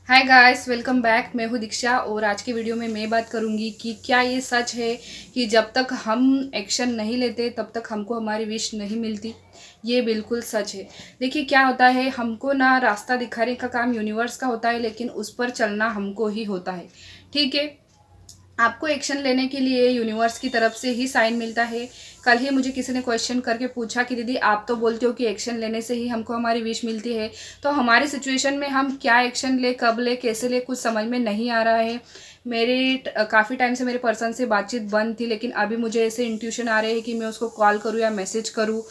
Hi guys, welcome back. मैं हूँ दीक्षा और आज की वीडियो में मैं बात करूँगी कि क्या ये सच है कि जब तक हम एक्शन नहीं लेते तब तक हमको हमारी विश नहीं मिलती। ये बिल्कुल सच है। देखिए क्या होता है, हमको ना रास्ता दिखाने का काम यूनिवर्स का होता है, लेकिन उस पर चलना हमको ही होता है। ठीक है, आपको एक्शन लेने के लिए यूनिवर्स की तरफ से ही साइन मिलता है। कल ही मुझे किसी ने क्वेश्चन करके पूछा कि दीदी आप तो बोलते हो कि एक्शन लेने से ही हमको हमारी विश मिलती है, तो हमारी सिचुएशन में हम क्या एक्शन ले, कब ले, कैसे ले, कुछ समझ में नहीं आ रहा है। काफ़ी टाइम से मेरे पर्सन से बातचीत बंद थी, लेकिन अभी मुझे ऐसे इंट्यूशन आ रहे हैं कि मैं उसको कॉल करूँ या मैसेज करूँ,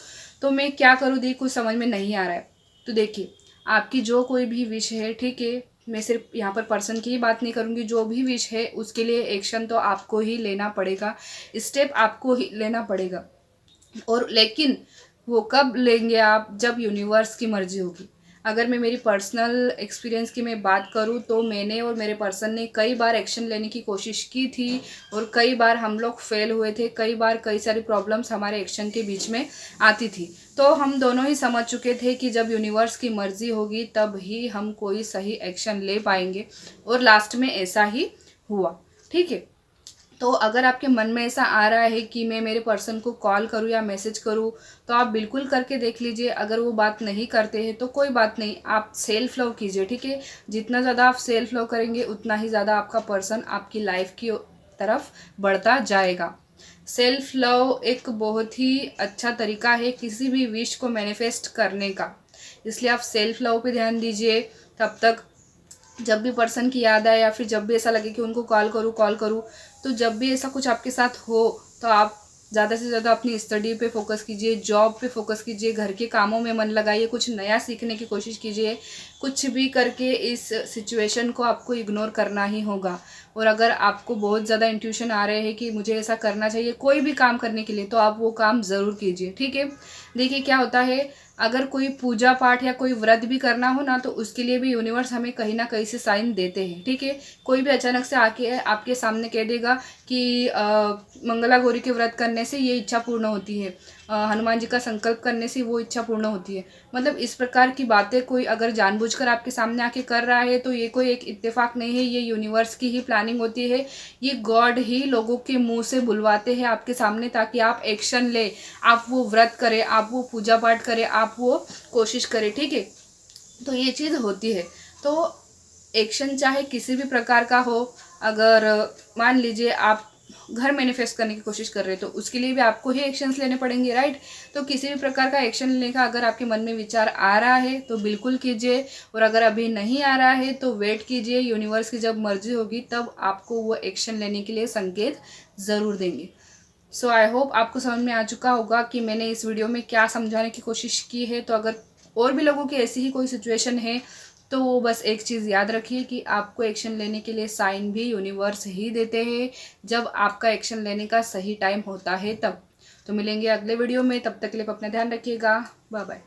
तो मैं क्या करूँ दी, कुछ समझ में नहीं आ रहा है। तो देखिए, आपकी जो कोई भी विश है, ठीक है, मैं सिर्फ यहाँ पर पर्सन की ही बात नहीं करूँगी, जो भी विश है उसके लिए एक्शन तो आपको ही लेना पड़ेगा, स्टेप आपको ही लेना पड़ेगा। और लेकिन वो कब लेंगे आप, जब यूनिवर्स की मर्जी होगी। अगर मैं मेरी पर्सनल एक्सपीरियंस की मैं बात करूँ तो मैंने और मेरे पर्सन ने कई बार एक्शन लेने की कोशिश की थी और कई बार हम लोग फेल हुए थे। कई बार कई सारी प्रॉब्लम्स हमारे एक्शन के बीच में आती थी, तो हम दोनों ही समझ चुके थे कि जब यूनिवर्स की मर्जी होगी तब ही हम कोई सही एक्शन ले पाएंगे, और लास्ट में ऐसा ही हुआ। ठीक है, तो अगर आपके मन में ऐसा आ रहा है कि मैं मेरे पर्सन को कॉल करूं या मैसेज करूं, तो आप बिल्कुल करके देख लीजिए। अगर वो बात नहीं करते हैं तो कोई बात नहीं, आप सेल्फ लव कीजिए। ठीक है, जितना ज़्यादा आप सेल्फ लव करेंगे उतना ही ज़्यादा आपका पर्सन आपकी लाइफ की तरफ बढ़ता जाएगा। सेल्फ लव एक बहुत ही अच्छा तरीका है किसी भी विश को मैनिफेस्ट करने का, इसलिए आप सेल्फ लव पे ध्यान दीजिए। तब तक जब भी पर्सन की याद आए या फिर जब भी ऐसा लगे कि उनको कॉल करूँ, तो जब भी ऐसा कुछ आपके साथ हो तो आप ज़्यादा से ज़्यादा अपनी स्टडी पे फोकस कीजिए, जॉब पे फोकस कीजिए, घर के कामों में मन लगाइए, कुछ नया सीखने की कोशिश कीजिए। कुछ भी करके इस सिचुएशन को आपको इग्नोर करना ही होगा। और अगर आपको बहुत ज़्यादा इंट्यूशन आ रहे हैं कि मुझे ऐसा करना चाहिए कोई भी काम करने के लिए, तो आप वो काम ज़रूर कीजिए। ठीक है, देखिए क्या होता है, अगर कोई पूजा पाठ या कोई व्रत भी करना हो ना, तो उसके लिए भी यूनिवर्स हमें कहीं ना कहीं से साइन देते हैं। ठीक है, कोई भी अचानक से आके आपके सामने कह देगा कि मंगला गौरी के व्रत करने से ये इच्छा पूर्ण होती है, हनुमान जी का संकल्प करने से वो इच्छा पूर्ण होती है। मतलब इस प्रकार की बातें कोई अगर जानबूझकर आपके सामने आके कर रहा है तो ये कोई एक इत्तेफाक नहीं है, ये यूनिवर्स की ही प्लानिंग होती है। ये गॉड ही लोगों के मुंह से बुलवाते हैं आपके सामने, ताकि आप एक्शन ले, आप वो व्रत करें, आप वो पूजा पाठ करें, आप वो कोशिश करें। ठीक है, तो ये चीज़ होती है। तो एक्शन चाहे किसी भी प्रकार का हो, अगर मान लीजिए आप घर मैनिफेस्ट करने की कोशिश कर रहे हो तो उसके लिए भी आपको ही एक्शंस लेने पड़ेंगे, राइट। तो किसी भी प्रकार का एक्शन लेने का अगर आपके मन में विचार आ रहा है तो बिल्कुल कीजिए, और अगर अभी नहीं आ रहा है तो वेट कीजिए। यूनिवर्स की जब मर्जी होगी तब आपको वो एक्शन लेने के लिए संकेत ज़रूर देंगे। सो आई होप आपको समझ में आ चुका होगा कि मैंने इस वीडियो में क्या समझाने की कोशिश की है। तो अगर और भी लोगों की ऐसी ही कोई सिचुएशन है तो वो बस एक चीज़ याद रखिए कि आपको एक्शन लेने के लिए साइन भी यूनिवर्स ही देते हैं, जब आपका एक्शन लेने का सही टाइम होता है तब। तो मिलेंगे अगले वीडियो में, तब तक के लिए आप अपना ध्यान रखिएगा। Bye bye.